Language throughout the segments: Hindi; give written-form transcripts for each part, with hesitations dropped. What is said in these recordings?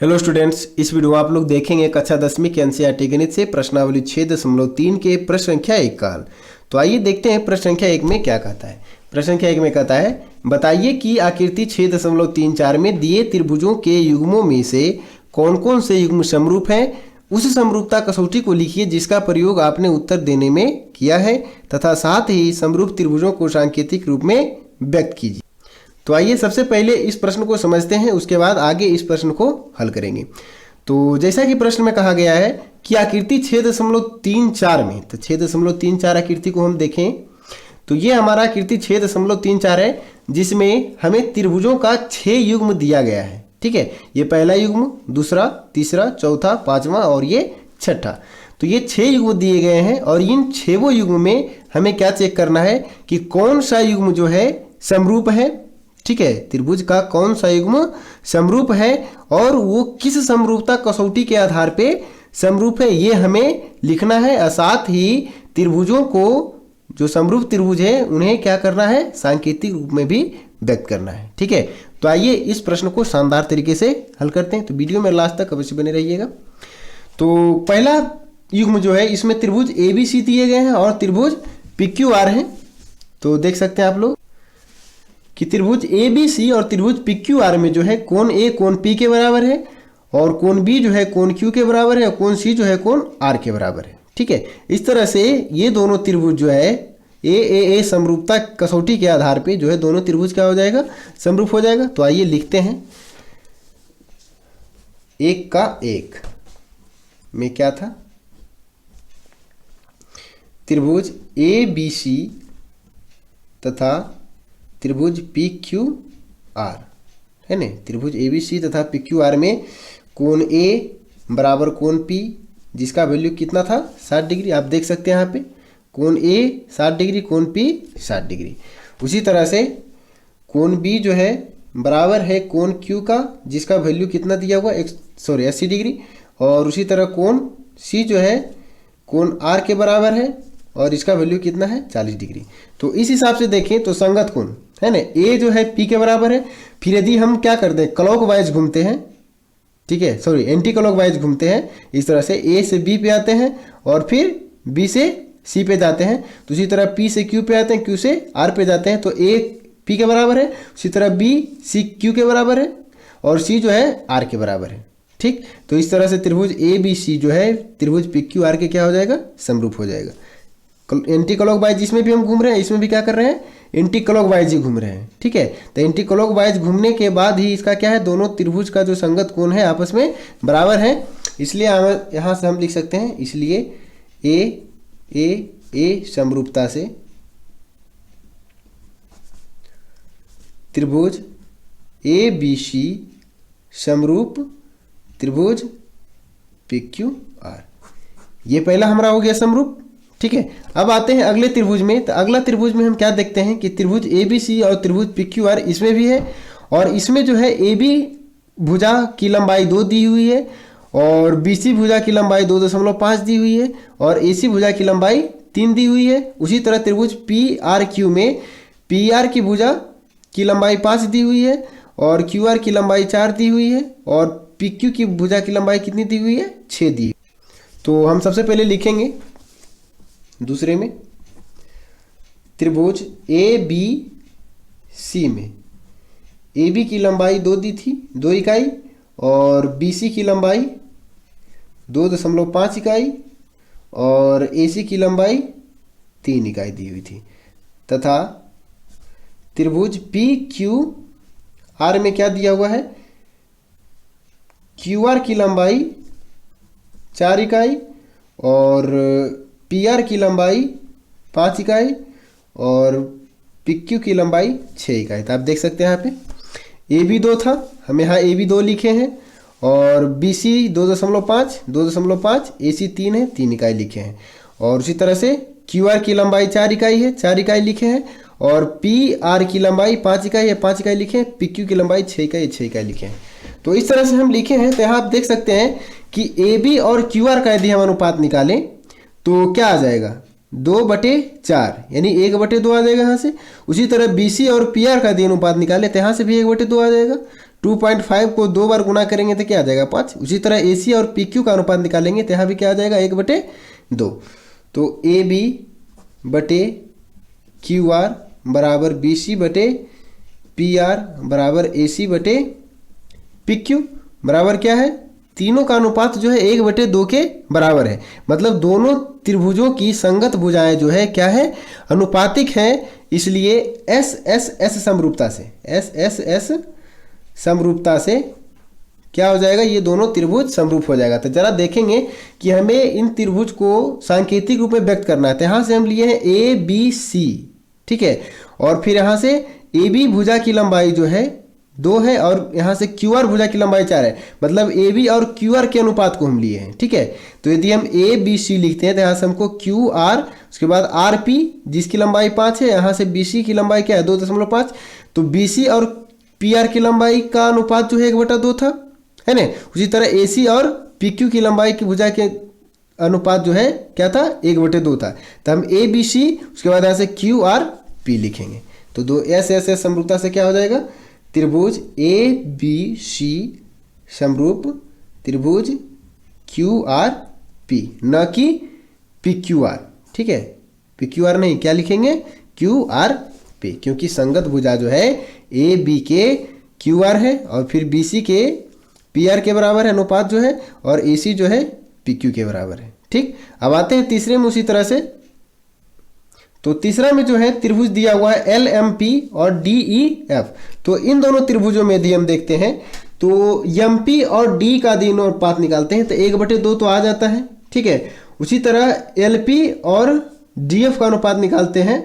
हेलो स्टूडेंट्स, इस वीडियो में आप लोग देखेंगे कक्षा 10वीं के एनसीईआरटी गणित से प्रश्नावली 6.3 के प्रश्न संख्या 1 का हल। तो आइए देखते हैं प्रश्न संख्या 1 में क्या कहता है। प्रश्न संख्या 1 में कहता है, बताइए कि आकृति 6.34 में दिए त्रिभुजों के युग्मों में से कौन कौन से युग्म समरूप हैं। उस समरूपता कसौटी को लिखिए जिसका प्रयोग आपने उत्तर देने में किया है तथा साथ ही समरूप त्रिभुजों को सांकेतिक रूप में व्यक्त कीजिए। तो आइए सबसे पहले इस प्रश्न को समझते हैं, उसके बाद आगे इस प्रश्न को हल करेंगे। तो जैसा कि प्रश्न में कहा गया है कि आकृति 6.34 में, तो 6.34 आकृति को हम देखें तो ये हमारा आकृति 6.34 है जिसमें हमें त्रिभुजों का 6 युग्म दिया गया है। ठीक है, ये पहला युग्म, दूसरा, तीसरा, चौथा, पांचवा और ये छठा। तो ये 6 युग्म दिए गए हैं और इन 6 युग्म में हमें क्या चेक करना है कि कौन सा युग्म जो है समरूप है। ठीक है, त्रिभुज का कौन सा युग्म समरूप है और वो किस समरूपता कसौटी के आधार पे समरूप है, ये हमें लिखना है। और साथ ही त्रिभुजों को, जो समरूप त्रिभुज है, उन्हें क्या करना है, सांकेतिक रूप में भी व्यक्त करना है। ठीक है, तो आइए इस प्रश्न को शानदार तरीके से हल करते हैं। तो वीडियो में लास्ट तक अवश्य बने रहिएगा। तो पहला युग्म जो है, इसमें त्रिभुज ABC दिए गए हैं और त्रिभुज PQR है। तो देख सकते हैं आप लोग कि त्रिभुज ABC और त्रिभुज PQR में जो है कोण A कोण P के बराबर है और कोण B जो है कोण Q के बराबर है और कोण C जो है कोण R के बराबर है। ठीक है, इस तरह से ये दोनों त्रिभुज जो है A समरूपता कसौटी के आधार पे जो है दोनों त्रिभुज क्या हो जाएगा, समरूप हो जाएगा। तो आइए लिखते हैं, एक का एक में क्या था, त्रिभुज ABC तथा त्रिभुज PQR है ना। त्रिभुज ABC तथा PQR में कोण A बराबर कोण P, जिसका वैल्यू कितना था, 60 डिग्री। आप देख सकते हैं यहाँ पे कोण A 60 डिग्री, कोण P 60 डिग्री। उसी तरह से कोण B जो है बराबर है कोण Q का, जिसका वैल्यू कितना दिया हुआ, 80 डिग्री। और उसी तरह कोण C जो है कोण R के बराबर है और इसका वैल्यू कितना है, 40 डिग्री। तो इस हिसाब से देखें तो संगत कोण है ना, A जो है P के बराबर है। फिर यदि हम क्या करते हैं, क्लॉकवाइज घूमते हैं, ठीक है, सॉरी एंटी क्लॉकवाइज घूमते हैं, इस तरह से A से B पे आते हैं और फिर B से C पे जाते हैं। तो उसी तरह P से Q पे आते हैं, Q से R पे जाते हैं। तो A P के बराबर है, उसी तरह B C Q के बराबर है और C जो है R के बराबर है। ठीक, तो इस तरह से त्रिभुज ABC जो है त्रिभुज PQR के क्या हो जाएगा, समरूप हो जाएगा। एंटी क्लॉकवाइज जिसमें भी हम घूम रहे हैं, इसमें भी क्या कर रहे हैं, एंटी क्लॉकवाइज ही घूम रहे हैं। ठीक है, तो एंटी क्लॉकवाइज घूमने के बाद ही इसका क्या है, दोनों त्रिभुज का जो संगत कोण है आपस में बराबर है। इसलिए यहाँ से हम लिख सकते हैं, इसलिए A समरूपता से त्रिभुज ABC समरूप त्रिभुज PQR, ये पहला हमारा हो गया समरूप। ठीक है, अब आते हैं अगले त्रिभुज में। तो अगला त्रिभुज में हम क्या देखते हैं कि त्रिभुज ABC और त्रिभुज PQR इसमें भी है और इसमें जो है AB भुजा की लंबाई 2 दी हुई है और BC भुजा की लंबाई 2.5 दी हुई है और AC भुजा की लंबाई 3 दी हुई है। उसी तरह त्रिभुज PRQ में PR की भुजा की लंबाई 5 दी हुई है और QR की लंबाई 4 दी हुई है और PQ की भुजा की लंबाई कितनी दी हुई है, 6 दी है। तो हम सबसे पहले लिखेंगे दूसरे में, त्रिभुज ABC में AB की लंबाई 2 दी थी, 2 इकाई, और BC की लंबाई 2.5 इकाई और AC की लंबाई 3 इकाई दी हुई थी। तथा त्रिभुज PQR में क्या दिया हुआ है, QR की लंबाई 4 इकाई और PR की लंबाई 5 इकाई और PQ की लंबाई 6 इकाई। तो आप देख सकते हैं यहाँ पे AB 2 था, हम यहाँ AB 2 लिखे हैं और BC 2.5, AC 3 है, 3 इकाई लिखे हैं। और उसी तरह से QR की लंबाई 4 इकाई है, 4 इकाई लिखे हैं और PR की लंबाई 5 इकाई है, 5 इकाई लिखे हैं। PQ की लंबाई 6 इकाई, 6 इकाई लिखे हैं। तो इस तरह से हम लिखे हैं। तो यहाँ आप देख सकते हैं कि AB और QR का यदि हम अनुपात निकालें तो क्या आ जाएगा, 2/4, यानी 1/2 आ जाएगा यहाँ से। उसी तरह BC और PR का यदि अनुपात निकाले तो यहाँ से भी 1/2 आ जाएगा। 2.5 को 2 बार गुना करेंगे तो क्या आ जाएगा 5। उसी तरह AC और PQ का अनुपात निकालेंगे तो यहाँ भी क्या आ जाएगा 1/2। तो AB बटे QR बराबर BC बटे PR बराबर AC बटे PQ बराबर क्या है, तीनों का अनुपात जो है 1/2 के बराबर है। मतलब दोनों त्रिभुजों की संगत भुजाएं जो है क्या है, अनुपातिक है। इसलिए SSS समरूपता से क्या हो जाएगा, ये दोनों त्रिभुज समरूप हो जाएगा। तो जरा देखेंगे कि हमें इन त्रिभुज को सांकेतिक रूप में व्यक्त करना है। तो यहाँ से हम लिए हैं ABC, ठीक है, और फिर यहाँ से AB भुजा की लंबाई जो है 2 है और यहाँ से QR भुजा की लंबाई 4 है। मतलब AB और QR के अनुपात को हम लिए हैं, ठीक है। तो यदि हम ABC लिखते हैं तो यहाँ से हमको QR, उसके बाद RP जिसकी लंबाई 5 है, यहाँ से BC की लंबाई क्या है 2.5। तो BC और PR की लंबाई का अनुपात जो है 1/2 था, है ना। उसी तरह AC और PQ की लंबाई की भुजा के अनुपात जो है क्या था 1/2 था। तो हम ABC उसके बाद यहाँ से QRP लिखेंगे। तो दो SSS समरूपता से क्या हो जाएगा, त्रिभुज ABC समरूप त्रिभुज QRP, न कि PQR, ठीक है। PQR नहीं, क्या लिखेंगे QRP, क्योंकि संगत भुजा जो है AB के QR है और फिर BC के PR के बराबर है अनुपात जो है, और AC जो है PQ के बराबर है, ठीक। अब आते हैं तीसरे में उसी तरह से। तो तीसरा में जो है त्रिभुज दिया हुआ है LMP और DEF। तो इन दोनों त्रिभुजों में यदि हम देखते हैं तो MP और D का दोनों अनुपात निकालते हैं तो 1/2 तो आ जाता है, ठीक है। उसी तरह LP और DF का अनुपात निकालते हैं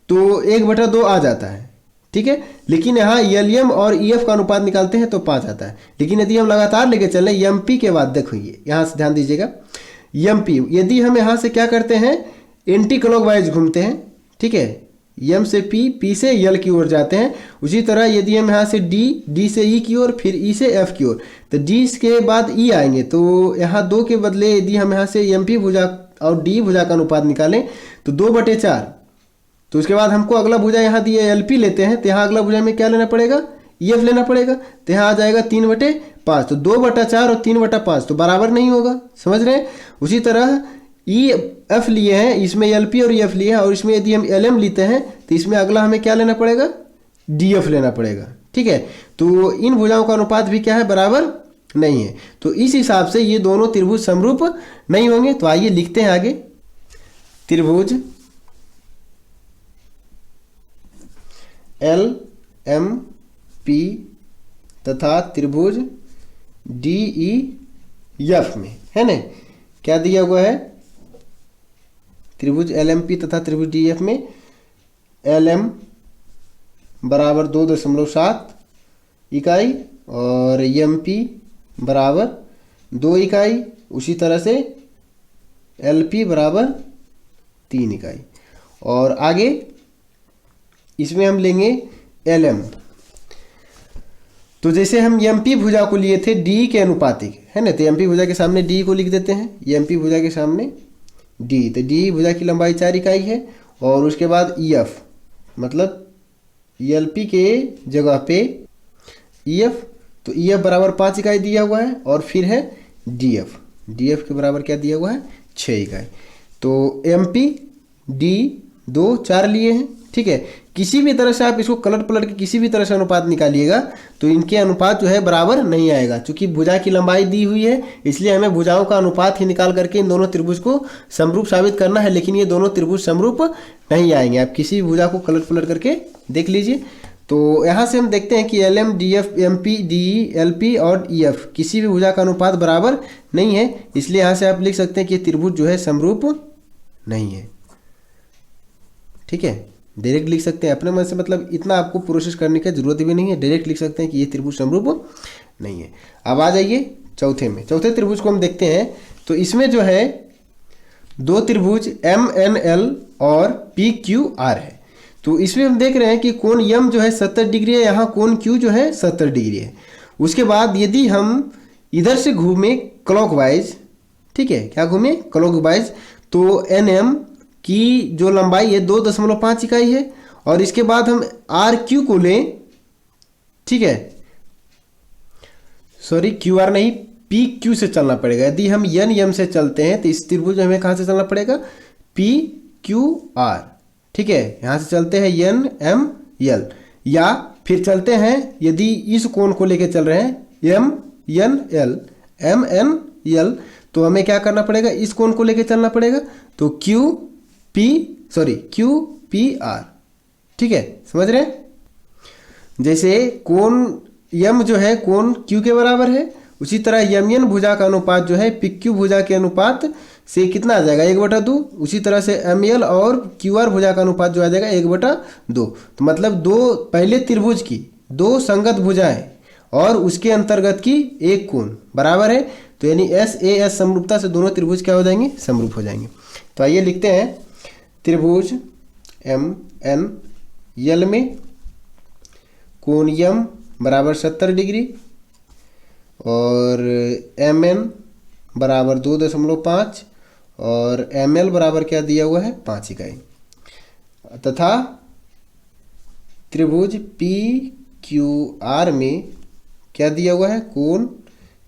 तो 1/2 आ जाता है, ठीक है। लेकिन यहाँ LM और EF का अनुपात निकालते हैं तो 5 आता है। लेकिन यदि हम लगातार लेके चलें MP के बाद, देखिए यहाँ से ध्यान दीजिएगा, MP यदि हम यहाँ से क्या करते हैं एंटी क्लॉकवाइज घूमते हैं, ठीक है, M से P से L की ओर जाते हैं। उसी तरह यदि हम यहाँ से D से E की ओर, फिर E से F की ओर, तो D के बाद E आएंगे। तो यहाँ 2 के बदले यदि हम यहाँ से MP भुजा और D भुजा का अनुपात निकालें तो 2/4। तो उसके बाद हमको अगला भुजा यहाँ दिए LP लेते हैं, तो यहाँ अगला भुजा में क्या लेना पड़ेगा, EF लेना पड़ेगा। तो यहाँ आ जाएगा 3/5। तो 2/4 और 3/5 तो बराबर नहीं होगा, समझ रहे हैं। उसी तरह EF लिए हैं, इसमें LP और EF लिए हैं, और इसमें यदि हम LM लेते हैं तो इसमें अगला हमें क्या लेना पड़ेगा, DF लेना पड़ेगा, ठीक है। तो इन भुजाओं का अनुपात भी क्या है, बराबर नहीं है। तो इस हिसाब से ये दोनों त्रिभुज समरूप नहीं होंगे। तो आइए लिखते हैं आगे, त्रिभुज LMP तथा त्रिभुज DEF में, है ना, क्या दिया हुआ है, त्रिभुज LMP तथा त्रिभुज DEF में LM बराबर 2.7 इकाई और MP बराबर 2 इकाई। उसी तरह से LP बराबर 3 इकाई। और आगे इसमें हम लेंगे LM। तो जैसे हम MP भुजा को लिए थे D के अनुपातिक, है ना, तो MP भुजा के सामने D को लिख देते हैं, MP भुजा के सामने D। तो D भुजा की लंबाई 4 इकाई है। और उसके बाद EF, मतलब LP के जगह पे EF, तो EF बराबर 5 इकाई दिया हुआ है। और फिर है DF के बराबर क्या दिया हुआ है, 6 इकाई। तो MP D 2 4 लिए हैं, ठीक है। किसी भी तरह से आप इसको कलट पलट के किसी भी तरह से अनुपात निकालिएगा तो इनके अनुपात जो है बराबर नहीं आएगा। क्योंकि भुजा की लंबाई दी हुई है, इसलिए हमें भुजाओं का अनुपात ही निकाल करके इन दोनों त्रिभुज को समरूप साबित करना है। लेकिन ये दोनों त्रिभुज समरूप नहीं आएंगे। आप किसी भी भुजा को कलट पलट करके देख लीजिए। तो यहाँ से हम देखते हैं कि LM DF MP DE LP और EF किसी भी भुजा का अनुपात बराबर नहीं है। इसलिए यहाँ से आप लिख सकते हैं कि ये त्रिभुज जो है समरूप नहीं है, ठीक है। डायरेक्ट लिख सकते हैं अपने मन से, मतलब इतना आपको प्रोसेस करने की जरूरत भी नहीं है, डायरेक्ट लिख सकते हैं कि ये त्रिभुज समरूप नहीं है। अब आ जाइए चौथे में। चौथे त्रिभुज को हम देखते हैं तो इसमें जो है 2 त्रिभुज MNL और PQR है। तो इसमें हम देख रहे हैं कि कोण M जो है 70 डिग्री है, यहाँ कोण Q जो है 70 डिग्री है। उसके बाद यदि हम इधर से घूमे क्लॉकवाइज, ठीक है, क्या घूमे क्लॉकवाइज, तो NM की जो लंबाई है 2.5 इकाई है। और इसके बाद हम RQ को लें, ठीक है, सॉरी क्यू आर नहीं, पी क्यू से चलना पड़ेगा। यदि हम एन एम से चलते हैं तो इस त्रिभुज में हमें कहाँ से चलना पड़ेगा, पी क्यू आर, ठीक है। यहाँ से चलते हैं एन एम एल, या फिर चलते हैं यदि इस कोण को लेके चल रहे हैं M N L, M N L, तो हमें क्या करना पड़ेगा, इस कोण को लेके चलना पड़ेगा, तो क्यू पी आर, ठीक है, समझ रहे हैं। जैसे कोण यम जो है कोण क्यू के बराबर है, उसी तरह यम भुजा का अनुपात जो है पी क्यू भुजा के अनुपात से कितना आ जाएगा, 1/2। उसी तरह से एम एल और क्यू आर भुजा का अनुपात जो आ जाएगा 1/2। तो मतलब दो पहले त्रिभुज की दो संगत भुजाएं और उसके अंतर्गत की एक कोण बराबर है, तो यानी एस ए एस समरूपता से दोनों त्रिभुज क्या हो जाएंगे, समरूप हो जाएंगे। तो आइए लिखते हैं, त्रिभुज एम एन एल में कोण यम बराबर 70 डिग्री और एम एन बराबर 2.5 और एम एल बराबर क्या दिया हुआ है, 5 इकाई, तथा त्रिभुज पी क्यू आर में क्या दिया हुआ है, कोण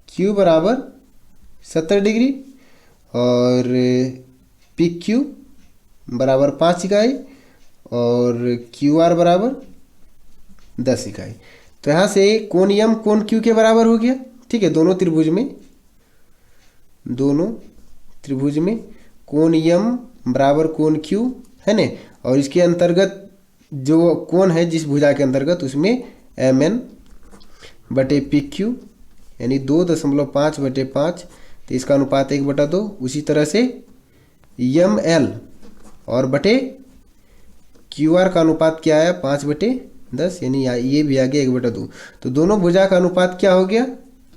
क्यू बराबर 70 डिग्री और पी क्यू बराबर 5 इकाई और क्यू आर बराबर 10 इकाई। तो यहाँ से कोण यम कोण क्यू के बराबर हो गया, ठीक है। दोनों त्रिभुज में कोण यम बराबर कोण क्यू है ना, और इसके अंतर्गत जो कोण है जिस भुजा के अंतर्गत उसमें एम एन बटे पी क्यू यानी 2.5/5, तो इसका अनुपात 1/2। उसी तरह से यम एल और बटे क्यू आर का अनुपात क्या आया, 5/10, यानी ये भी आ गया 1/2। तो दोनों भुजा का अनुपात क्या हो गया,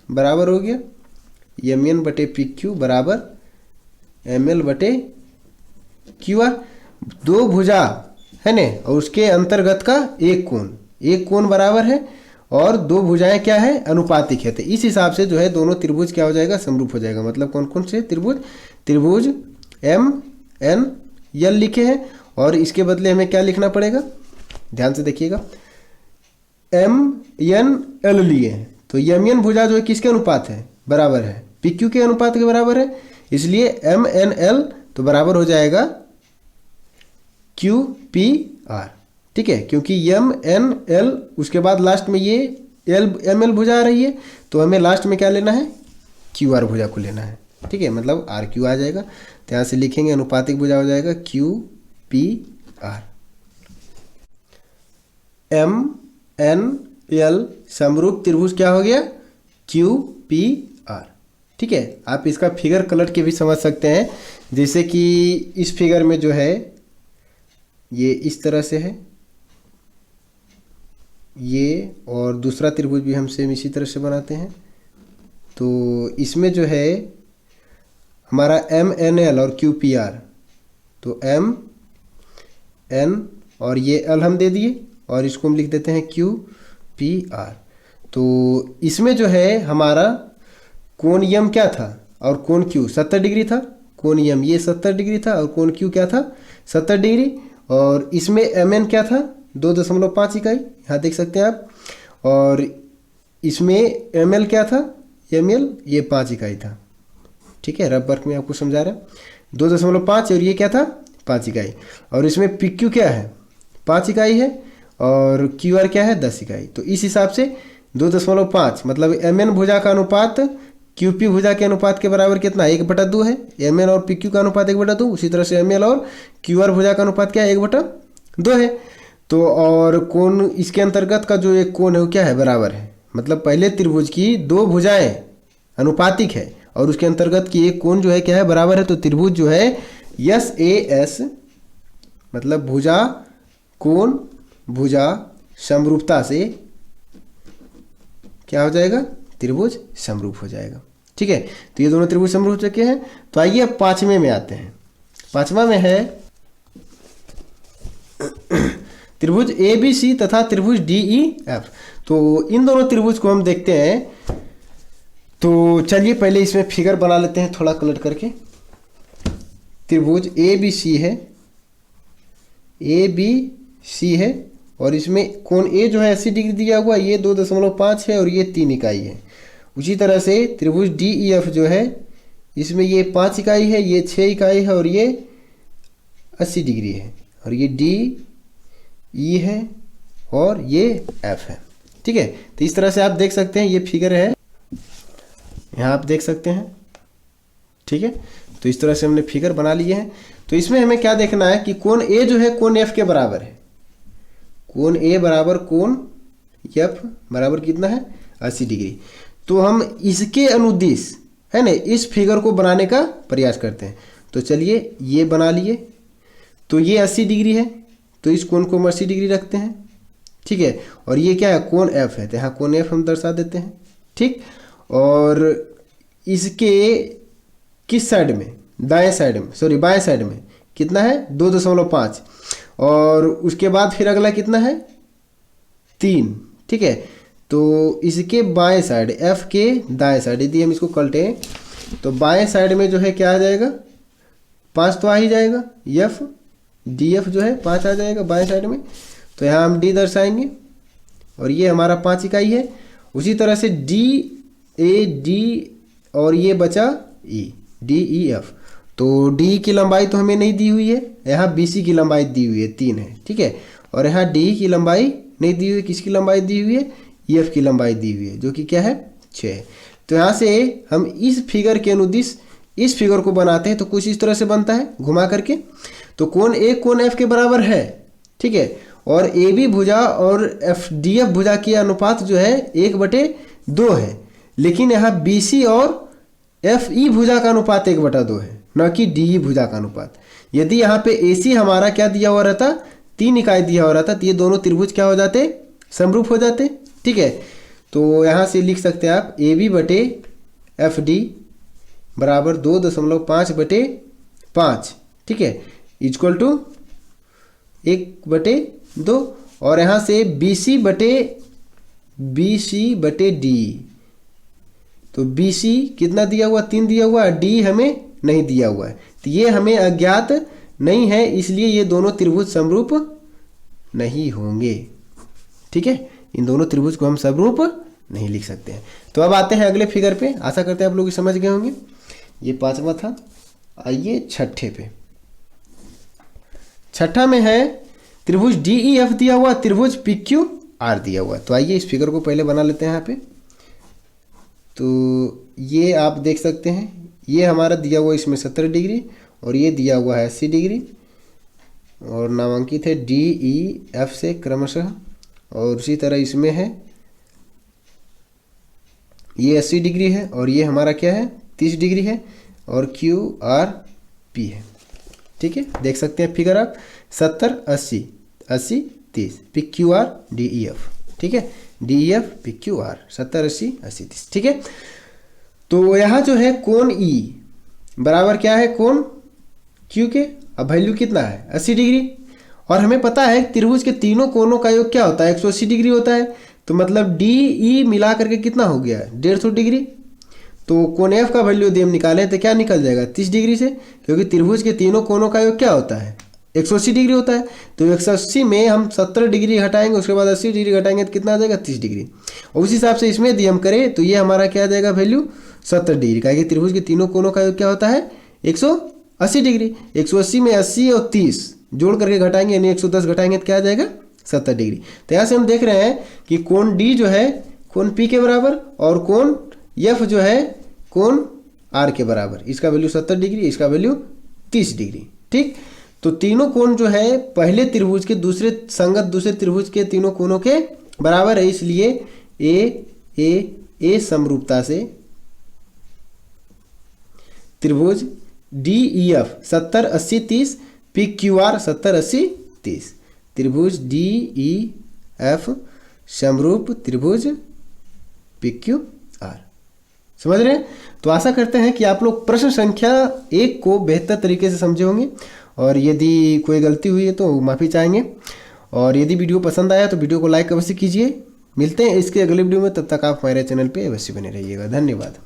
बराबर हो गया, एम एन बटे पी क्यू बराबर एम एल बटे क्यू आर। दो भुजा है ना और उसके अंतर्गत का एक कोण बराबर है और दो भुजाएं क्या है, अनुपातिक है। तो इस हिसाब से जो है दोनों त्रिभुज क्या हो जाएगा, समरूप हो जाएगा। मतलब कौन कौन से त्रिभुज एम एन एल लिखे हैं और इसके बदले हमें क्या लिखना पड़ेगा, ध्यान से देखिएगा, एम एन एल लिए हैं, तो एम एन भुजा जो है किसके अनुपात है, बराबर है, पी क्यू के अनुपात के बराबर है, इसलिए एम एन एल तो बराबर हो जाएगा क्यू पी आर, ठीक है। क्योंकि एम एन एल उसके बाद लास्ट में ये एल एम एल भुजा आ रही है, तो हमें लास्ट में क्या लेना है, क्यू आर भुजा को लेना है, ठीक है। मतलब आर क्यू आ जाएगा, तो यहाँ से लिखेंगे अनुपातिक भुजा हो जाएगा Q P R. M N L समरूप त्रिभुज क्या हो गया, क्यू पी आर, ठीक है। आप इसका फिगर कलट के भी समझ सकते हैं, जैसे कि इस फिगर में जो है ये इस तरह से है ये, और दूसरा त्रिभुज भी हम सेम इसी तरह से बनाते हैं। तो इसमें जो है हमारा एम एन एल और क्यू पी आर, तो एम एन और ये एल हम दे दिए और इसको हम लिख देते हैं क्यू पी आर। तो इसमें जो है हमारा कोण यम क्या था और कोण क्यू 70 डिग्री था, कोण यम ये 70 डिग्री था और कोण क्यू क्या था, 70 डिग्री, और इसमें एम एन क्या था, 2.5 इकाई, यहाँ देख सकते हैं आप, और इसमें एम एल क्या था, एम एल ये 5 इकाई था, ठीक है। रफ वर्क में आपको समझा रहा है, 2.5 और ये क्या था, 5 इकाई, और इसमें पी क्यू क्या है, 5 इकाई है, और क्यू आर क्या है, 10 इकाई। तो इस हिसाब से 2.5 मतलब एम एन भुजा का अनुपात क्यू पी भुजा के अनुपात के बराबर कितना, 1/2 है। एम एन और पी क्यू का अनुपात 1/2, उसी तरह से एम एल और क्यू आर भुजा का अनुपात क्या है, 1/2 है। तो और कोण इसके अंतर्गत का जो एक कोण है वो क्या है, बराबर है। मतलब पहले त्रिभुज की दो भुजाएं अनुपातिक है और उसके अंतर्गत की एक कोण जो है क्या है, बराबर है। तो त्रिभुज जो है एस ए एस मतलब भुजा कोण भुजा समरूपता से क्या हो जाएगा, त्रिभुज समरूप हो जाएगा, ठीक है। तो ये दोनों त्रिभुज समरूप हो चुके हैं। तो आइए अब 5वें में आते हैं। 5वां में है त्रिभुज ए बी सी तथा त्रिभुज डी ई एफ। तो इन दोनों त्रिभुज को हम देखते हैं। तो चलिए पहले इसमें फिगर बना लेते हैं थोड़ा कलट करके। त्रिभुज ए बी सी है, ए बी सी है, और इसमें कोण ए जो है 80 डिग्री दिया हुआ, ये 2.5 है और ये 3 इकाई है, उसी तरह से त्रिभुज डी ई एफ जो है इसमें ये 5 इकाई है, ये 6 इकाई है और ये 80 डिग्री है, और ये डी ई है और ये एफ है। ठीक है, तो इस तरह से आप देख सकते हैं, ये फिगर है यहाँ आप देख सकते हैं। ठीक है, तो इस तरह से हमने फिगर बना लिए हैं। तो इसमें हमें क्या देखना है कि कोण ए जो है कोण एफ के बराबर है। कोण ए बराबर कोण एफ बराबर कितना है 80 डिग्री। तो हम इसके अनुदिश है ना इस फिगर को बनाने का प्रयास करते हैं। तो चलिए ये बना लिए, तो ये 80 डिग्री है, तो इस कोण को हम 80 डिग्री रखते हैं। ठीक है, और ये क्या है कोण एफ है, तो यहाँ कोण एफ हम दर्शा देते हैं। ठीक, और इसके किस साइड में, दाएं साइड में, सॉरी बाएं साइड में कितना है 2.5, और उसके बाद फिर अगला कितना है 3। ठीक है, तो इसके बाएं साइड एफ के दाएं साइड यदि हम इसको कलटें तो बाएं साइड में जो है क्या आ जाएगा 5 तो आ ही जाएगा, एफ डी एफ जो है 5 आ जाएगा बाएं साइड में। तो यहाँ हम डी दर्शाएंगे और ये हमारा 5 इकाई है। उसी तरह से डी ए डी और ये बचा ई, डी ई एफ। तो डी की लंबाई तो हमें नहीं दी हुई है, यहाँ बी सी की लंबाई दी हुई है 3 है। ठीक है, और यहाँ डी की लंबाई नहीं दी हुई है, किसकी लंबाई दी हुई है ई एफ की लंबाई दी हुई है जो कि क्या है 6। तो यहाँ से हम इस फिगर के अनुदिश इस फिगर को बनाते हैं तो कुछ इस तरह से बनता है घुमा करके। तो कोण ए कोण एफ के बराबर है। ठीक है, और ए बी भुजा और एफ डी एफ भुजा की अनुपात जो है 1/2 है, लेकिन यहाँ बी सी और एफ ई भुजा का अनुपात 1/2 है, न कि डी ई भुजा का अनुपात। यदि यहाँ पे ए सी हमारा क्या दिया हुआ रहता 3 इकाई दिया हुआ रहता तो ये दोनों त्रिभुज क्या हो जाते समरूप हो जाते। ठीक है, तो यहाँ से लिख सकते हैं आप ए बी बटे एफ डी बराबर 2.5/5। ठीक है, इक्वल टू 1/2, और यहाँ से बी सी बटे डी। तो बी सी कितना दिया हुआ 3 दिया हुआ, डी हमें नहीं दिया हुआ है, तो ये हमें अज्ञात नहीं है, इसलिए ये दोनों त्रिभुज समरूप नहीं होंगे। ठीक है, इन दोनों त्रिभुज को हम समरूप नहीं लिख सकते हैं। तो अब आते हैं अगले फिगर पे। आशा करते हैं आप लोग समझ गए होंगे। ये 5वां था। आइए छठे पे। छठा में है त्रिभुज डी ई एफ दिया हुआ, त्रिभुज पी क्यू आर दिया हुआ। तो आइए इस फिगर को पहले बना लेते हैं यहाँ पे। तो ये आप देख सकते हैं, ये हमारा दिया हुआ इसमें 70 डिग्री और ये दिया हुआ है 80 डिग्री और नामांकित है डी ई एफ से क्रमशः। और उसी तरह इसमें है ये 80 डिग्री है और ये हमारा क्या है 30 डिग्री है और क्यू आर पी है। ठीक है, देख सकते हैं फिगर आप 70 80 80 30 P Q R D E F. ठीक है, D E F P Q R 70 80 80 30। ठीक है, तो यहाँ जो है कोण ई बराबर क्या है कोण क्यू के। अब वैल्यू कितना है 80 डिग्री, और हमें पता है त्रिभुज के तीनों कोणों का योग क्या होता है 180 डिग्री होता है। तो मतलब डी ई मिला करके कितना हो गया 150 डिग्री। तो कोण एफ का वैल्यू यदि हम निकालें तो क्या निकल जाएगा 30 डिग्री से, क्योंकि त्रिभुज के तीनों कोणों का योग क्या होता है 180 डिग्री होता है। तो 180 में हम 70 डिग्री घटाएंगे, उसके बाद 80 डिग्री घटाएंगे तो कितना आ जाएगा 30 डिग्री। और उस हिसाब से इसमें यदि हम करें तो ये हमारा क्या आ जाएगा वैल्यू 70 डिग्री का, कि त्रिभुज के तीनों कोणों का योग क्या होता है 180 डिग्री। 180 में 80 और 30 जोड़ करके घटाएंगे यानी 110 घटाएंगे तो क्या आ जाएगा 70 डिग्री। तो यहाँ से हम देख रहे हैं कि कोण डी जो है कोण पी के बराबर और कोण एफ जो है कोण आर के बराबर। इसका वैल्यू 70 डिग्री, इसका वैल्यू 30 डिग्री। ठीक, तो तीनों कोण जो है पहले त्रिभुज के दूसरे संगत दूसरे त्रिभुज के तीनों कोणों के बराबर है, इसलिए ए समरूपता से त्रिभुज D E F 70 80 30 P Q R 70 80 30 त्रिभुज डी ई एफ समरूप त्रिभुज पी क्यू आर। समझ रहे हैं? तो आशा करते हैं कि आप लोग प्रश्न संख्या 1 को बेहतर तरीके से समझे होंगे, और यदि कोई गलती हुई है तो माफ़ी चाहेंगे। और यदि वीडियो पसंद आया तो वीडियो को लाइक अवश्य कीजिए। मिलते हैं इसके अगले वीडियो में, तब तक आप हमारे चैनल पे अवश्य बने रहिएगा। धन्यवाद।